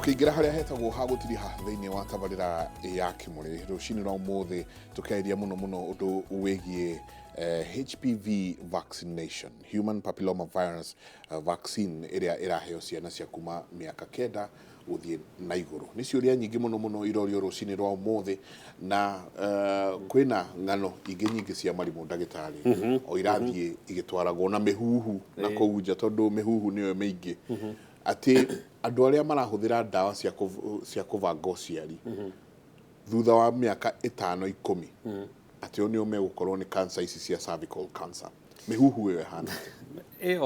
Tukiingira haria hetagwo ha gutiri ha thiini wa tabarira ya kimuri rucini rwa umuthi tukairia muno undu wigie HPV vaccination, human papilloma virus vaccine iria iraheo ciana cia kuma miaka 9 guthie na iguru. Ni ciuria nyingi muno irorio rucini rwa umuthi na kwina ngano ingi nyingi cia marimu ndagitari o irathie igitwaragwo na mihuhu na kouja tondu mihuhu niyo maingi ati andu aria marahuthira ndawa cia kuvanga uciari thutha wa miaka 5-10 ati oni megukorwo ni cancer ici cia cervical cancer. Mihuhu iyo hana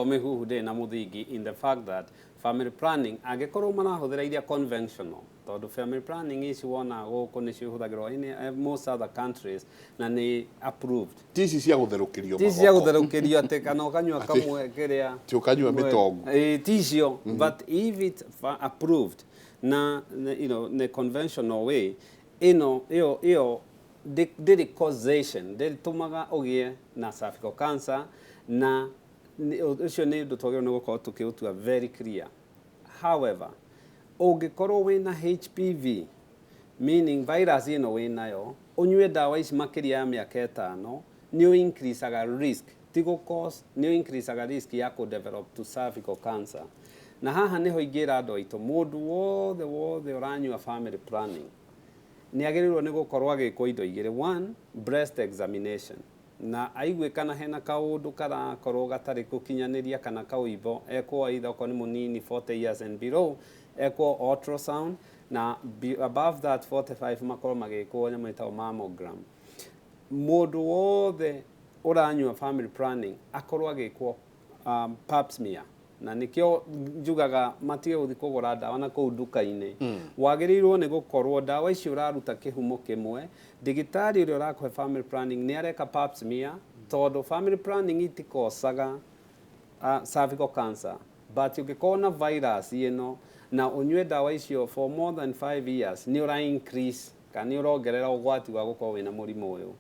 mihuhu de na muthingi in the fact that family planning agikorwo marahuthira iria conventional tondu family planning is wona guku ni cihuthagirwo in most other countries na ni approved. Tisi cia gutherukirio magoko. Tisi cia gutherukirio ate kana ukanywa kamwe kiria ti ukanywa mitongo tisio but if it approved na you know the conventional way iyo the causation the tumaga ogie na cervical cancer na ucio ni ndu twagirwo ni gukorwo tukiutua very clear. However, ungikorwo wina HPV meaning virus ino winayo unywe dawa ici makiria ya miaka 5 ni increase aga risk tigo cause ni increase aga risk ya ku develop to cervical cancer. Na haha niho ingira andu aitu mundu wothe uranyua family planning ni agirirwo ni gukorwo agikwo indo igire. One, breast examination na aigwe kana hena kaundu karakorwo gatari kukinyaniria kana kauibo ekwo either ko ni munini 40 years and below ekwo ultrasound na above that 45 makorwo magikwo nyama itawo mammogram. Mundu wothe uranyua family planning akorwo agikwo pap smear na nikio njugaga matige guthi kugura dawa na kou duka-ini wagirirwo ni gukorwo dawa ici uraruta kihumo kimwe digitari uri urakwe family planning ni areka pap smear tondu family planning itikosaga cervical cancer but ungikona virus ino na unywe dawa icio for more than 5 years ni ura increase kana urongerera ugwati wa gukorwo wina murimu uyu.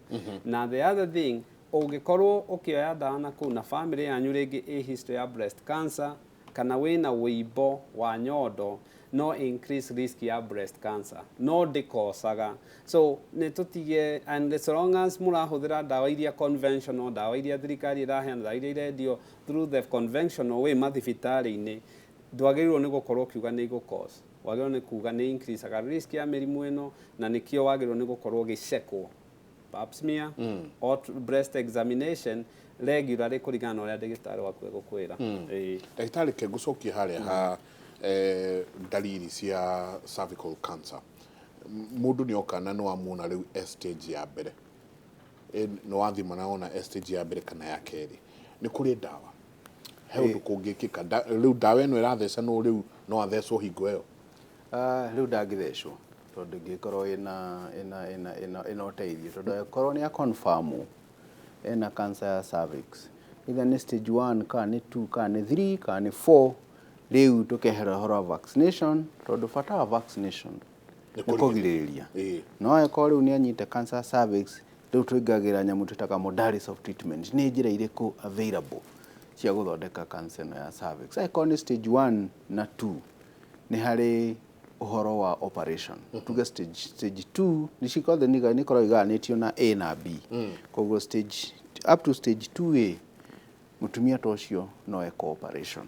Na the other thing ungikorwo ukioya dawa na kuna family yanyu ringi a history ya breast cancer kana wina wibo wa nyondo no increase risk ya breast cancer no dikosaga. So ne tutige and as long as murahuthira dawa iria conventional dawa iria thirikari iraheana dawa iria irendio through the conventional way mathibitari-ini ndwagĩrĩirwo ni gukorwo kiuga ni go cause wagĩrĩirwo ni kuga ni increase aga risk ya mĩrimũ ĩno na nikio wagĩrĩirwo ni gukorwo gicekwo pap smear or breast examination regularly kuringana na uria ndagĩtarĩ waku egukwĩra. Ndagĩtarĩ ke gucokia haria ha dalili cia cervical cancer mundu ni okana no amuna riu stage ya mbere no wathima naona stage ya mbere kana ya keri ni kuri dawa heundu kungikika riu dawa ino iratheca no riu no athecwo hingo iyo riu ndangithecwo tondu ngikorwo ina uteithio tondu korwo ni a confirm ena cancer ya cervix either ni stage 1 kana ni 2 kana ni 3 kana ni 4 riu tukehera horo vaccination tondu bata wa vaccination ni kugirĩrĩria no eko riu ni anyite cancer cervix riu tuingagira nyamu tutaka modalities of treatment ni njira iriku available cia guthondeka cancer ya cervix. Eko ni stage 1 na 2 ni hari uhoro wa operation tuge stage 2 ni cikothe ni korwo iganitio na A na B koguo stage up to stage 2A mutumia tocio no eko operation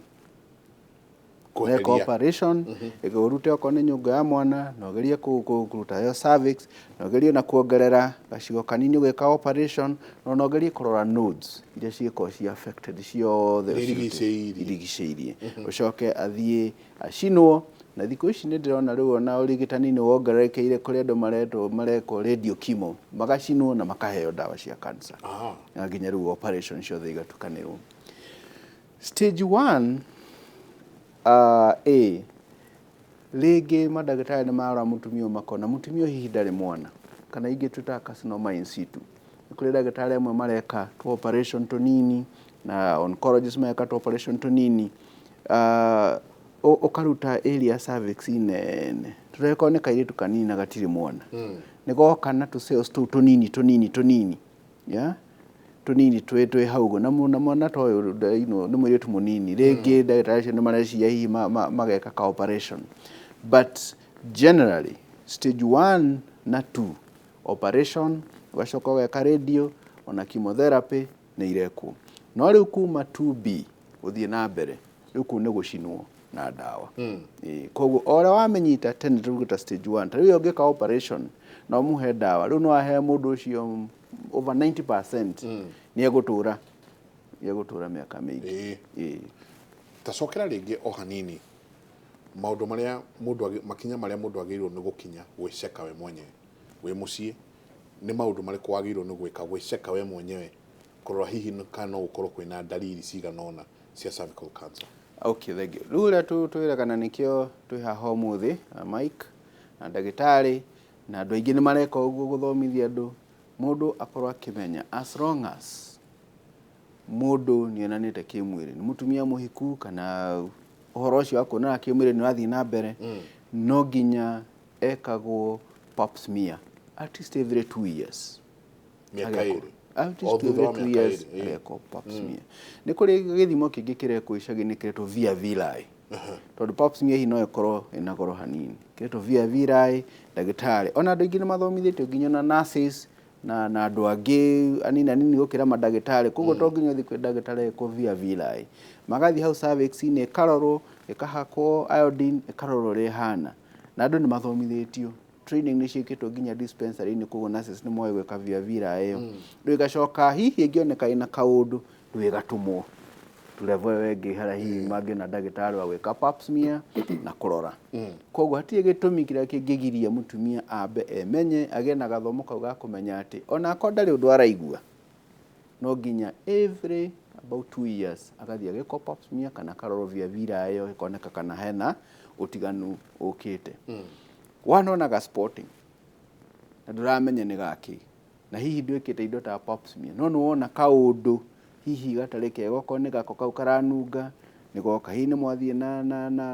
igurute okone nyunga ya mwana no gerie kuruta yo cervix no gerie na kuongerera gacigo kanini gweka operation no gerie kurora nodes iria ciiko cia affected ciothe irigiceirie ucoke athie acinwo na thikũ ici nĩ ndĩrona rĩu ona ũrigitani nĩ wongererekeire kũrĩ andũ mareko radio chemo magacinwo na makaheo dawa cia cancer na nginya rĩu operation ciothe igatukanĩrwo. Stage 1 A rĩngĩ madagĩtarĩ nĩ marora mutumia makona mutumia hihi ndarĩ mwana kana ingĩ twĩtaga carcinoma in situ. Kũrĩ ndagĩtarĩ amwe mareka operation tunini na oncologist mareka operation tunini ukaruta area cervix nene tureko ne kairitu kanini na gatiri mwana nigo kana tu cells tu tunini ya tunini twetwe haugo na mwana to ni mwiritu munini rege ndagĩtarĩ nĩ mareciria hihi mageka ka operation but generally stage 1 na 2 operation ugacoka ugeka radio ona chemotherapy nĩ irekwo no rĩu kuma 2B gũthiĩ na mbere rĩu kũu nĩ gũcinwo na ndawa koguo ora wamenyita tene tuguta stage 1 rĩu ũngĩka operation no muhe ndawa rĩu no ahe mũndũ ũcio over 90% nĩ egũtũra mĩaka mĩingĩ tacokera rĩngĩ o hanini maũndũ marĩa mũndũ makinya marĩa mũndũ agĩrĩirwo nĩ gũkinya gwĩceka we mwenyewe we mũciĩ nĩ maũndũ marĩkũ wagĩrĩirwo nĩ gwĩka gwĩceka we mwenyewe kũrora hihi kana no ũkorwo kwĩna ndariri cigana ũna cia cervical cancer. Okay, thank you. Rĩu ũrĩa twĩragana nĩkĩo twĩ haha ũmũthĩ Mike na ndagĩtarĩ na andũ aingĩ nĩ mareka ũguo gũthomithia andũ mũndũ akorwo akĩmenya as long as mũndũ nĩ onanĩte kĩmwĩrĩ nĩ mũtumia mũhiku kana ũhoro ũcio wa kuonana kĩmwĩrĩ nĩ wathiĩ na mbere no nginya ekagwo pap smear at least every 2 years. Miaka ĩrĩ. At least every 2 years ekagwo pap smear. Nĩ kũrĩ gĩthimo kĩngĩ kĩrekwo icagi-inĩ kĩretwo via villi. Tondũ pap smear no ĩkorwo ĩna goro hanini. Kĩretwo via villi ndagĩtarĩ. Ona andũ aingĩ nĩ mathomithĩtio nginya na nurses na andũ angĩ anini gũkĩra mandagĩtarĩ koguo to nginya ũthiĩ kwĩ ndagĩtarĩ ekwo via villi. Magathiĩ hau cervix-inĩ ĩkarorwo ĩkahakwo iodine ĩkarorwo ũrĩa ĩhana na andũ nĩ mathomithĩtio training nĩ ciĩkĩtwo nginya dispensary-inĩ koguo nurses nĩ moĩ gwĩka via villi ĩyo rĩu ĩgacoka hihi ĩngĩoneka ĩna kaũndũ rĩu ĩgatũmwo tulevo ĩyo ĩngĩ harĩa hihi mangĩona ndagĩtarĩ wa gwĩka pap smear na kũrora koguo hatirĩ gĩtũmi kĩrĩa kĩngĩgiria mũtumia ambe emenye agĩe na gathomo kau ga kũmenya atĩ ona akorwo ndarĩ ũndũ araigua no nginya every about 2 years agathiĩ agĩkwo pap smear kana karorwo via villi ĩyo ĩkoneka kana hena ũtiganu ũkĩte. Wanonaga sporting na ndũramenya nĩ gaki na hihi ndwĩkĩte indo ta pap smear no nĩ wona kaũndũ hihi gatarĩ kega okorwo nĩ gako kau karanunga nĩ goka hihi nĩ mwathiĩ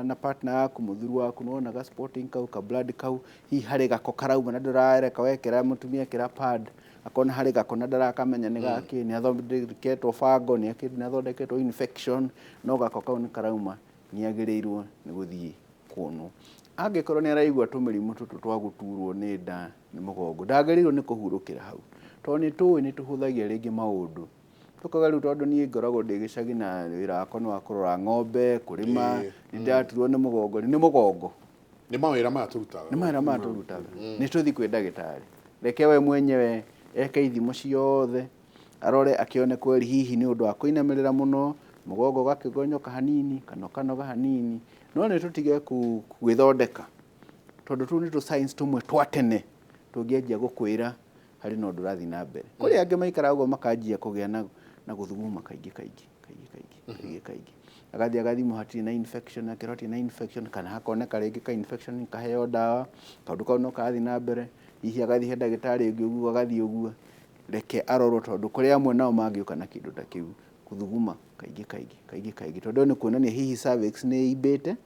na partner yaku mũthuri waku nĩ wonaga sporting kau ka blood kau hihi harĩ gako karauma na ndũrareka wekĩra mũtumia kĩra pad akona harĩ gako na ndarakamenya nĩ gaki nĩ athondeketwo fango nĩ athondeketwo infection no gako kau nĩ karauma nĩ agĩrĩirwo nĩ gũthiĩ kuonwo. Angĩkorwo nĩ araigua tũmĩrimũ tũtũ twa gũturwo nĩ nda nĩ mũgongo ndagĩrĩirwo nĩ kũhurũkĩra hau tondũ nĩ tũĩ nĩ tũhũthagia rĩngĩ maũndũ tũkaga rĩu tondũ niĩ ngoragwo ndĩ gĩcagi na wĩra wakwa nĩ wa kũrora ng'ombe kũrĩma nĩ ndaturwo nĩ mũgongo nĩ mawĩra maya tũrutaga nĩ tũthi kwĩ ndagĩtarĩ reke we mwenyewe eke ithimo ciothe arore akĩone kweri hihi nĩ ũndũ wa kũinamĩrĩra mũno mũgongo ũgakĩgonyoka hanini kana ũkanoga hanini no nĩ tũtige gwĩthondeka tondũ tũu nĩ tũ signs tũmwe twa tene tũngĩanjia gũkwĩra harĩ na ũndũ ũrathiĩ na mbere kũrĩ angĩ maikara ũguo makanjia kũgĩa na gũthuguma kaingĩ agathiĩ agathimwo hatirĩ na infection akĩrwo hatirĩ na infection kana hakoneka rĩngĩ ka infection kaheo ndawa kaũndũ kau no karathiĩ na mbere hihi agathiĩ he ndagĩtarĩ ũngĩ ũguo agathiĩ ũguo reke arorwo tondũ kũrĩ amwe nao mangĩũka na kĩndũ ta kĩu kũthuguma kaingĩ tondũ nĩ kuonania hihi cervix nĩ imbĩte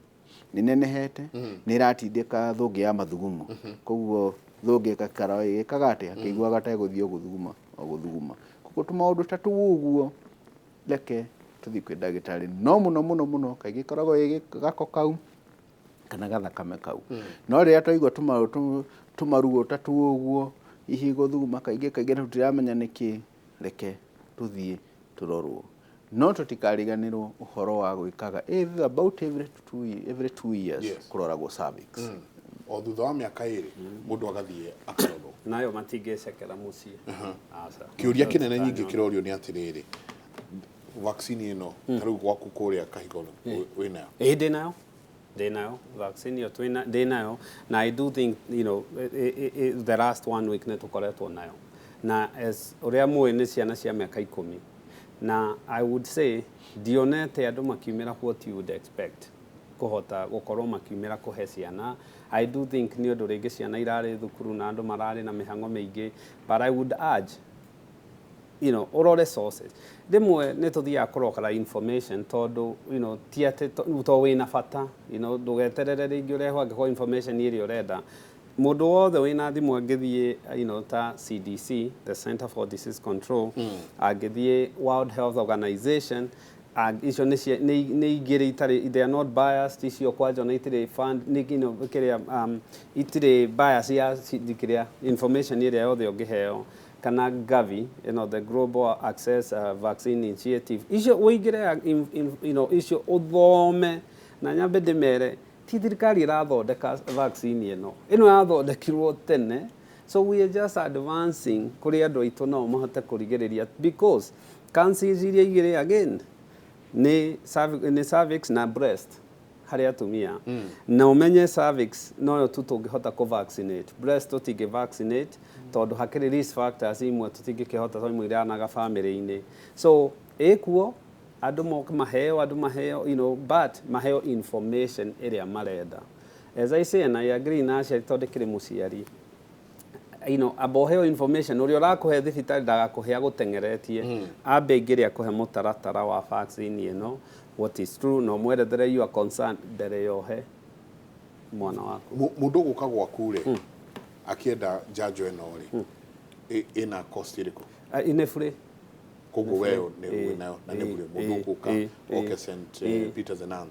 nĩ nenehete nĩ iratindĩka thũngĩ ya mathugumo koguo thũngĩ ĩkaga atĩ akĩiguaga ta egũthiĩ gũthuguma koguo tũmaũndũ ta tũu ũguo reke tũthiĩ kwĩ ndagĩtarĩ no mũno kaingĩ koragwo gako kau kana gathakame kau no rĩrĩa twaigua tũmaruo ta tũu ũguo hihi gũthuguma kaingĩ na tũtiramenya nĩkĩ reke tũthiĩ tũrorwo no tũtikariganĩrwo ũhoro wa gwĩkaga about every 2 years kũroragwo cervix o thutha wa mĩaka ĩrĩ mũndũ agathiĩ akarorwo nayo matingĩcekera mũciĩ. Kĩũria kĩnene nyingĩ kĩrorio nĩ atĩrĩrĩ vaccine ĩno tarĩu gwaku kũrĩa Kahigolo wĩnayo? Ndĩ nayo vaccine ĩyo ndĩ nayo na I do think the last 1 week nĩ tũkoretwo nayo na ũrĩa mũĩ nĩ ciana cia mĩaka 10 na I would say dionete andũ makiumĩra what you would expect kũhota gũkorwo makiumĩra kũhe ciana. I do think nĩ ũndũ rĩngĩ ciana irarĩ thukuru na andũ mararĩ na mĩhang'o mĩingĩ but I would urge ũrore sources rĩmwe nĩ tũthiaga kũrokera information tondũ ti atĩ to wĩna bata ndũgeterere rĩngĩ ũrehwo angĩkorwo information ĩrĩa ũrenda mũndũ wothe wĩna thimũ angĩthiĩ ta CDC the Center for Disease Control angĩthiĩ World Health Organization icio nĩ igĩrĩ itarĩ, they are not biased, icio kwanja na itirĩ fund, itirĩ bias ya kĩrĩa information ĩrĩa yothe ũngĩheo kana Gavi, the Global Access Vaccine Initiative, icio ũingĩre icio ũthome na nyambe ndĩmere ti thirikari ĩrathondeka vaccine ĩno yathondekirwo tene. So we are just advancing kuri andu aitu no mahote kurigiriria, because cancers iria igire again ni cervix na breast hari atumia. Na umenye cervix no yo tu tungihota ku vaccinate, breast tutingi vaccinate tondu hakiri risk factors imwe tutingikihota to imwe anaga family-ini. So ekuo andu maheo but maheo information iria marenda. As I say, and I agree na aciari tondu kiri muciari, aboheo information uria urakuhe thibitari ndagakuhea gutengeretie, ambe ingiri akuhe mutaratara wa vaccine what is true, no mwerethere you are concerned mbere yohe mwana waku. Mundu guka gwaku ri akienda njanjo eno ri ina cost iriku? Ine free. Koguo wewe ni nayo na ni bure. Mundu guka oke St Peter's and Ann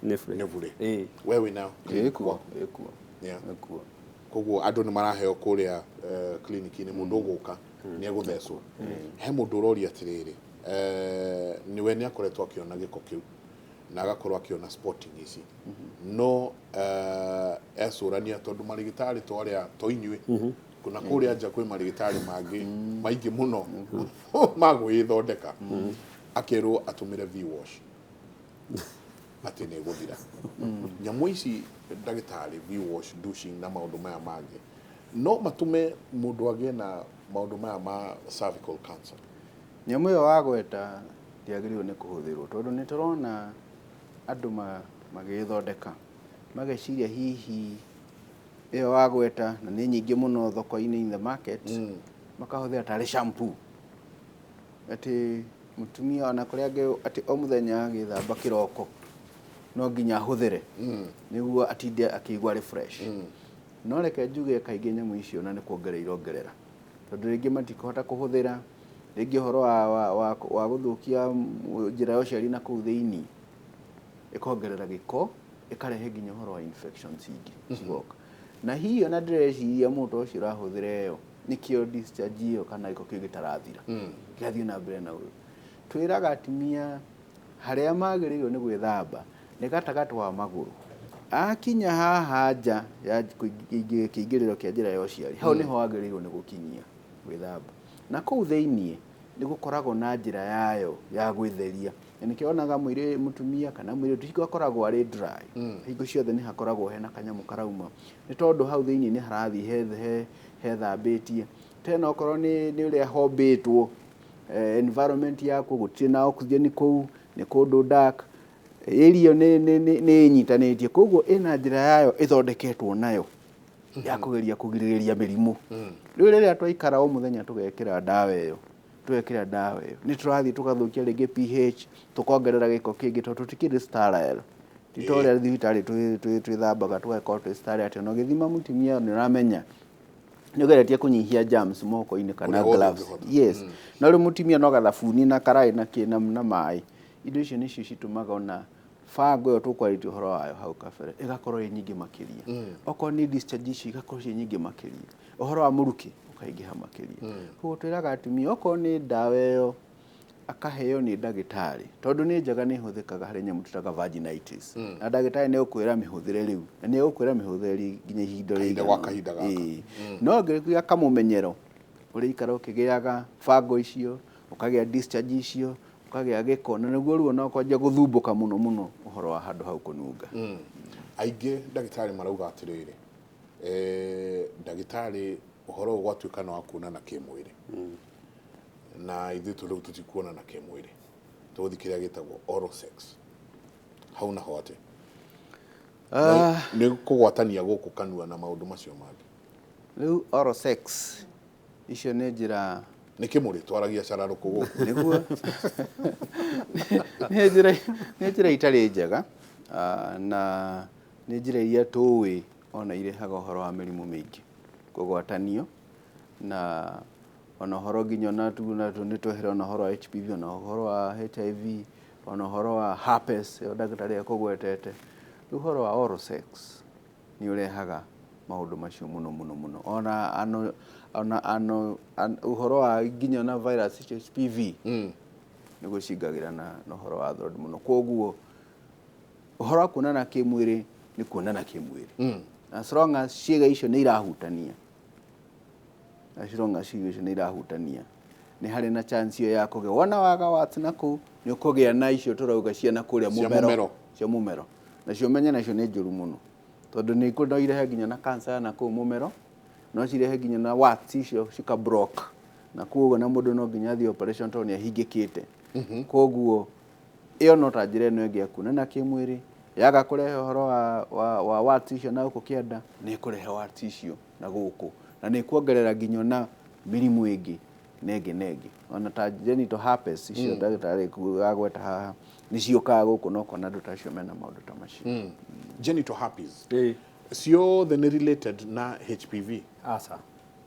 ni free. Ni bure. Wewe nayo ekuo yeah. Koguo andu ni maraheo kuria clinic-ini mundu guka ni eguthecwo. He mundu urori atiriri niwe ni akoretwo akiona giko kiu na agakorwo akiona sporting ici no ecurania tondu marigitari twaria toinywe kuna kuria nja kwi marigitari mangi maingi muno magwithondeka akirwo atumire V-wash ati ni guthira. Nyamu ici ndagitari V-wash, douching na maundu maya mangi no matume mundu agie na maundu maya ma cervical cancer. Nyamu yo wagweta ndiagiriwe ni kuhuthirwo tondu ni turona andu magithondeka mageciria hihi iyo wagweta na ni nyingi muno thoko-ini in the market makahuthira tari shampoo ati mutumia ona kuria ati o muthenya agithamba kiroko no nginya ahuthire niguo atinde akigwa refresh. No reke njuge kaingĩ nyamu icio na nĩ kuongerera tondu rĩngĩ matikohota kuhuthira, rĩngĩ horo wa guthukia njira ya uciari na kuu thĩinĩ ikongerera giko ikarehe nginya horo wa infections ingĩ cigoka. Na hiyo na ndĩreciria mũndũ ũcio ũrahuthĩra ĩyo nikĩo discharge ĩyo kana giko kĩu gĩtarathira gĩathiĩ na mbere na ũyũ. Twĩraga atumia harĩa magĩrĩirwo nĩ gwĩthamba nĩ gatagatĩ wa magũrũ, akinya haha nja ya kĩingĩrĩro kĩa njĩra ya ũciari hau nĩho agĩrĩirwo nĩ gũkinyia gwĩthamba. Na kũu thĩinĩ nĩ gũkoragwo na njĩra yayo ya gwĩtheria, na nĩkĩonaga mwĩrĩ mutumia kana mwĩrĩ ũcio akoragwo arĩ dry hingo ciothe nĩ hakoragwo hena kanyamu karauma nĩ tondũ hau thĩinĩ nĩ harathiĩ hethambĩtie. Tena okorwo nĩ ũrĩa hombĩtwo environment yaku gũtirĩ na oxygen kũu, nĩ kũndũ dark, area nĩ nyitanĩtie, koguo ĩna njĩra yayo ĩthondeketwo nayo ya kũgeria kũgirĩrĩria mĩrimũ. Rĩu rĩrĩa twaikara o mũthenya tũgekĩra ndawa ĩyo nĩ tũrathiĩ tũgathũkia rĩngĩ pH, tũkongerera gĩko kĩngĩ tondũ tũtikĩrĩ sterile. Ti ta ũrĩa thibitarĩ twĩthambaga tũgakorwo twĩ sterile atĩ ona ũgĩthima mutumia nĩ ũramenya nĩ ũgeretie kũnyihia germs moko-inĩ kana gloves. Yes. No rĩu mutumia no gathabuni na karaĩ na maĩ. Indo icio nĩcio citũmaga ona fango ĩyo tũkwarĩtie ũhoro wayo hau kabere ĩgakorwo ĩ nyingĩ makĩria. Okorwo nĩ discharge icio igakorwo ciĩ nyingĩ makĩria. Ũhoro wa mũrukĩ ũkaingĩha makĩria. Koguo twĩraga atumia okorwo nĩ ndawa ĩyo akaheo nĩ ndagĩtarĩ tondu nĩ njega, nĩ hũthĩkaga harĩ nyamũ tũtaga vaginitis. Na ndagĩtarĩ nĩ ũkwĩra mĩhũthĩre rĩu na nĩ ũkwĩra mĩhũthĩre nginya ihinda rĩigana. No ngĩgĩa kamũmenyero ũrĩikara ũkĩgĩaga fango icio, ũkagĩa discharge icio, ukagĩa gĩko, na nĩguo ruo no kwanja gũthumbũka mũno ũhoro wa handũ hau kũnunga. Aingĩ ndagĩtarĩ marauga atĩrĩrĩ ndagĩtarĩ ũhoro ũgwatuĩka no kuonana kĩmwĩrĩ na ithuĩ tũrĩu tũtikuonana kĩmwĩrĩ, tũgũthiĩ kĩrĩa gĩtagwo oral sex. Hau naho atĩ nĩ kũgwatania gũkũ kanua na maũndũ macio mangĩ. Rĩu oral sex icio nĩ njĩra nĩ kĩmũrĩ twaragia cararũkũ gũkũ nĩguo nĩ njĩra itarĩ njega na nĩ njĩra iria tũĩ ona irehaga ũhoro wa mĩrimũ mĩingĩ kũgwatanio, na ona ũhoro nginya ona nĩ twehere ona ũhoro wa HPV, ona ũhoro wa HIV, ona horo wa herpes yo ndagĩtarĩ akũgwetete uhoro wa oral sex ni urehaga maundu macio muno ona uhoro wa nginya na virus HPV ni gucingagira na uhoro wa throat muno koguo uhoro wa kuonana kimwiri ni kuonana kimwiri as long as ciĩga icio nĩ irahutania nĩ harĩ na chance iyo ya kũgĩa wona waga wati na kũ nĩ ũkũgĩa na icio tũrauga ciana kũrĩa mũmero na cio menye nacio nĩ njũru mũno tondũ nĩ ikũndo irehe nginya na cancer na kũ mũmero no cirehe nginya na warts icio cika block na koguo na mũndũ no nginya thi operation tondũ nĩ ahingĩkĩte koguo iyo no ta njĩra ĩno ĩngĩ kuonana kĩmwĩrĩ yaga kũrehe ũhoro wa warts icio na gũkũ kĩanda nĩ kũrehe warts icio na gũkũ na nĩ kuongerera nginya na mĩrimũ ĩngĩ negi ona ta genital herpes icio ndagĩtarĩ kugagweta haha nĩciokaga gũkũ no kona andũ tacio mena maũndũ ta macio genital herpes ciothe nĩ related na HPV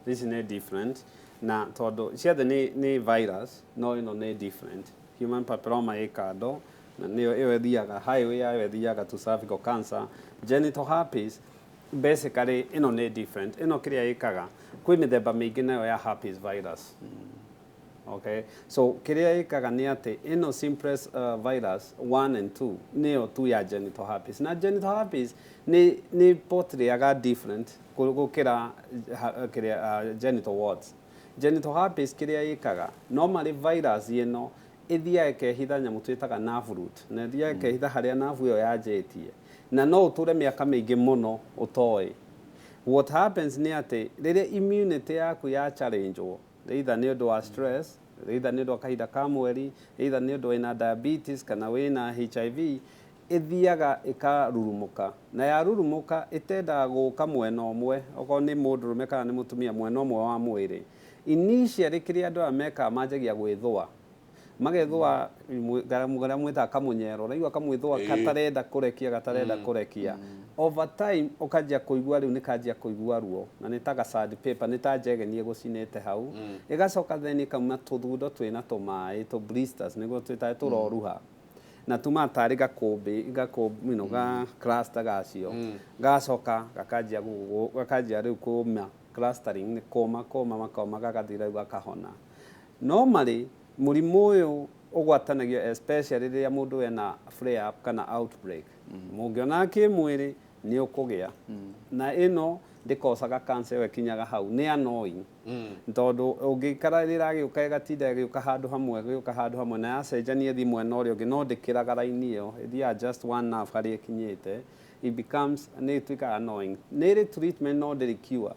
this is different na tondũ ciothe nĩ virus no ĩno nĩ different human papilloma ĩkando na nĩyo ĩthiaga highway yayo ĩthiaga to cervical cancer genital herpes basically ĩno nĩ different ĩno kĩrĩa ĩkaga kwĩ mĩthemba mĩingĩ nayo ya herpes virus okay so kĩrĩa ĩkaga nĩ atĩ ĩno simplest virus 1 and 2 nĩyo tu ya genital herpes na genital herpes nĩ portrayga different gũkĩra genital warts genital herpes kĩrĩa ĩkaga normally virus ĩno ĩthiaga ĩkehitha nyamũ twĩtaga nerve root na ĩthiaga ĩkehitha harĩa nerve ĩyo yanjĩtie na no ũtũre mĩaka mĩingĩ mũno ũtoĩ what happens nĩ atĩ rĩrĩa immunity yaku ya challenge-wo either nĩ ũndũ wa stress either nĩ ũndũ wa kahinda ka mweri either nĩ ũndũ wĩna diabetes kana wĩna HIV ĩthiaga ĩkarurumũka na yarurumũka ĩtendaga gũka mwena ũmwe okorwo nĩ mũndũrũme kana nĩ mũtumia mwena ũmwe wa mwĩrĩ initially kĩrĩa andũ aya mekaga manjagia gwĩthũa magethũa mũgara mwĩtaga kamũnyero ũraigua kamwĩthũa gatarenda kũrekia over time ũkanjia kũigua rĩu nĩkanjia kũigua ruo na nĩ ta sandpaper nĩ ta njegeni ĩgũcinĩte hau ĩgacoka then ĩkauma tũthundo twĩna tũmaĩ blisters nĩguo twĩtaga tũroruha na tuma tarĩ gakũmbĩ ga cluster gacio gacoka gakanjia rĩu kũma clustering nĩ kũma gagathira rĩu gakahona normally mũrimũ ũyũ ũgwatanagio especially rĩrĩa mũndũ ena flare up kana outbreak mũngĩona kĩmwĩrĩ nĩ ũkũgĩa na ĩno ndĩkosaga cancer ĩyo ĩkinyaga hau nĩ annoying tondũ ũngĩikara rĩragĩũka ĩgatinda ĩgĩũka handũ hamwe na yacenjania thi mwena ũrĩa ũngĩ no ndĩkĩraga raini ĩyo ĩthiaga just one nerve harĩa ĩkinyĩte it becomes nĩ ĩtuĩkaga annoying nĩ ĩrĩ treatment no ndĩrĩ cure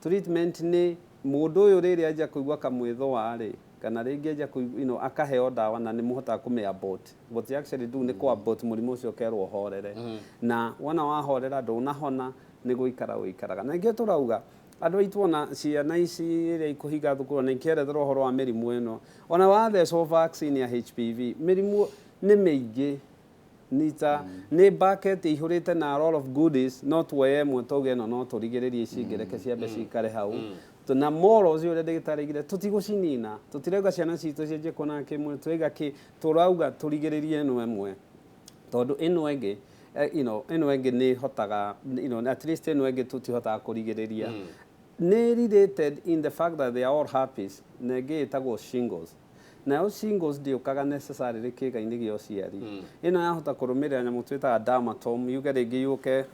treatment nĩ mũndũ ũyũ rĩrĩa anjia kũigua kamwĩthũa-rĩ kana rĩngĩ anjia kũigua akaheo ndawa na nĩ mũhotaga kũmĩabort what you actually do nĩ kũabort mũrimũ ũcio ũkerwo ũhorere na wona wahorera ndũnahona nĩ gũikara wĩikaraga na ingĩ tũrauga andũ aitũ ona ciana ici iria ikũhinga thukuru na ikĩerethera ũhoro wa mĩrimũ ĩno ona wathecwo vaccine ya HPV mĩrimũ nĩ mĩingĩ nĩ bucket ihũrĩte na a lot of goodies no tuoye ĩmwe tauge ĩno no tũrigĩrĩrie ici ingĩ reke ciambe cikare hau na morals ũrĩa ndagĩtarĩ augire tũtigũcinina tũtirauga ciana citũ cianjie kuonana kĩmwĩrĩ tũrauga turauga tũrigĩrĩrie ĩno ĩmwe tondũ ĩno ĩngĩ ĩno ĩngĩ nĩ hotaga at least ĩno ĩngĩ tũtihotaga kũrigĩrĩria nĩ related in the fact that they are all herpes na ĩngĩ ĩtagwo shingles nayo shingles ndĩũkaga necessarily kĩĩga-inĩ gĩa ũciari ĩno yahota kũrũmĩrĩra nyamũ twĩtaga dermatome yuge rĩngĩ yũke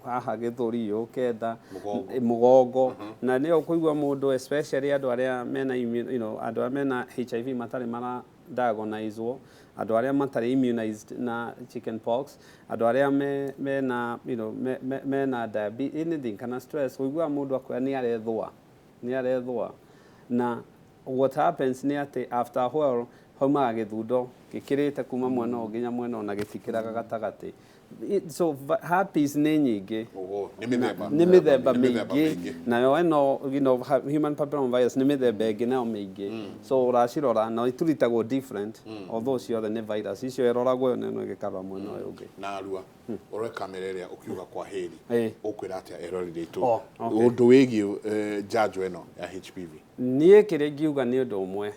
haha gĩthũri yũke nda mũgongo na nĩyo kũigua mũndũ especially andũ arĩa mena andũ arĩa mena HIV matarĩ mara diagonizewo andũ arĩa matarĩ immunized na chicken pox andũ arĩa mena diabetes anything kana stress kũigua mũndũ akwĩra nĩ arethũa na what happens nĩ atĩ after a while haumaga gĩthundo gĩkĩrĩte kuma mwena ũngĩ nginya mwena na gĩtikĩraga gatagatĩ so herpes nĩ nyingĩ nĩ mĩthemba mĩingĩ nayo ĩno human papilloma virus nĩ mĩthemba ĩngĩ nayo mĩingĩ so ũracirora na itũritagwo different although ciothe nĩ virus icio ĩroragwo ĩno ĩgĩkarora mwena ũyũ ũngĩ na arua ũrore kamera ĩrĩa ũkiuga kwa hĩri ũkwĩra atĩa erorire itũ ũndũ wĩgiĩ njanjo ĩno ya HPV niĩ kĩrĩa ingiuga nĩ ũndũ ũmwe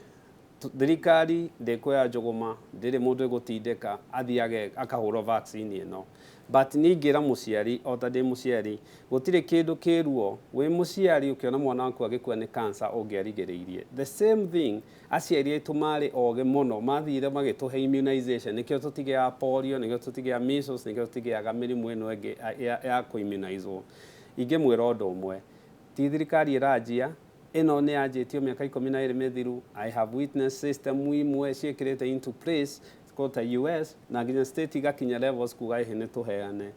thirikari ndikuya njuguma ndiri mundu egutindika athiage akahurwo vaccine ino but ningira muciari otade muciari gutire kindu kiruo we muciari ukiona mwana waku agikua ni cancer ungiarigiriirie the same thing aciari aitu mari oge muno mathire magituhe immunization nikio tutigia polio nikio tutigia measles nikio tutigia mirimu ino enge ya kuimmunizwo ingemwira undu umwe ti thirikari irajia ino ni ajitio miaka 12 mithiru I have witnessed system imwe ciekirite into place kota US na nginya state igakinya levels kuga ihe ni tuheane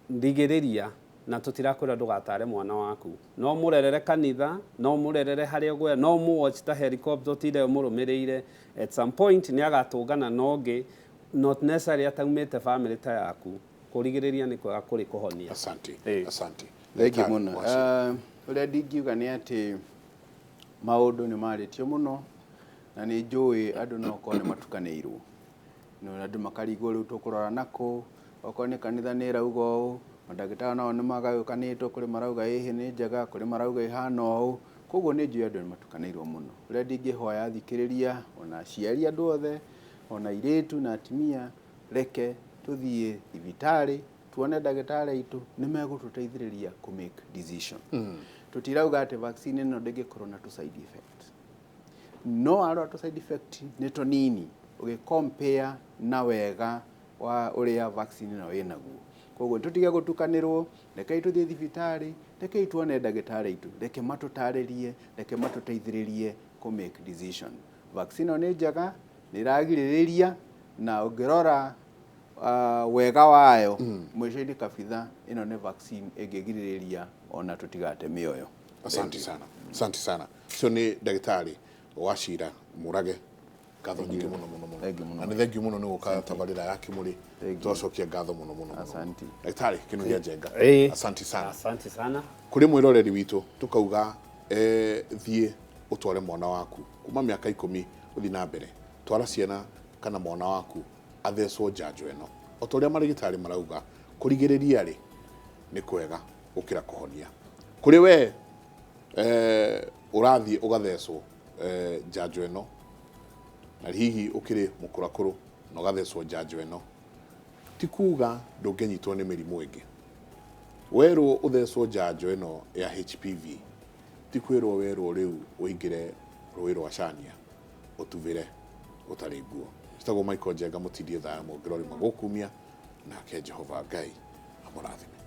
ndigiriria na tutirakwira ndugatare mwana waku no murerere kanitha no murerere haria gwe no mu watch ta helicopter tire murumireire at some point ni agatungana nogi not necessarily ataumite family ta yaku kurigiriria ni kwega kuri kuhonia. Asante. Asante. Thank you muno. Uria ndingiuga ni ati maundu ni maritio muno na ni njui andu no ko ni matukanirwo no andu makarigwo riu tukurora nako oko ni kanitha ni rauga u madagitari nao ni magayukanitwo kuri marauga ihi ni njega kuri marauga ihana u koguo ni njui andu ni matukanirwo muno uria ndingihoya thikiriria ona aciari andu othe ona iritu na atumia reke tuthie thibitari tuone ndagitari aitu ni megututeithiriria ku make decision tutirauga ati vaccine no ndingikorwo na tu side effect no aro tu side effect ni to nini ugicompare na wega wa uria vaccine no inaguo koguo tutige gutukanirwo reke tuthie thibitari reke tuone ndagitari aitu reke matutaririe reke matuteithiririe ku make decision vaccine ni njega ni ragiririria na ungirora wega wayo mwisho-ini kabitha ino ni vaccine ingigiririria ona tutigate mioyo. Asante sana. Asante sana. So ni ndagitari wacira murage ngatho nyingi muno muno. Na ni thank you muno ni guka tabarira ya kimuri. Twacokia ngatho muno muno. Asante. Ndagitari kinu ya jenga. Asante sana. Asante sana. Kuri mwiroreri witu tukauga thie utware mwana waku kuma miaka 10 uthi na mbere twara ciana kana mwana waku athecwo njanjo eno otoria marigitari marauga kurigiriria ri ni kwega ukira kuhonia kuri we urathi ugathecwo njanjo eno na hihi ukiri mukurakuru na ugathecwo njanjo eno tikuga ndungenyitwo ni mirimu ingi weru uthecwo njanjo eno ya HPV tikwirwo weru riu uingire rui rwa cania utuvire utari nguo Stago Michael Jenga mutidie thaya mwongirori magukumia na ke Jehova Ngai amurathime.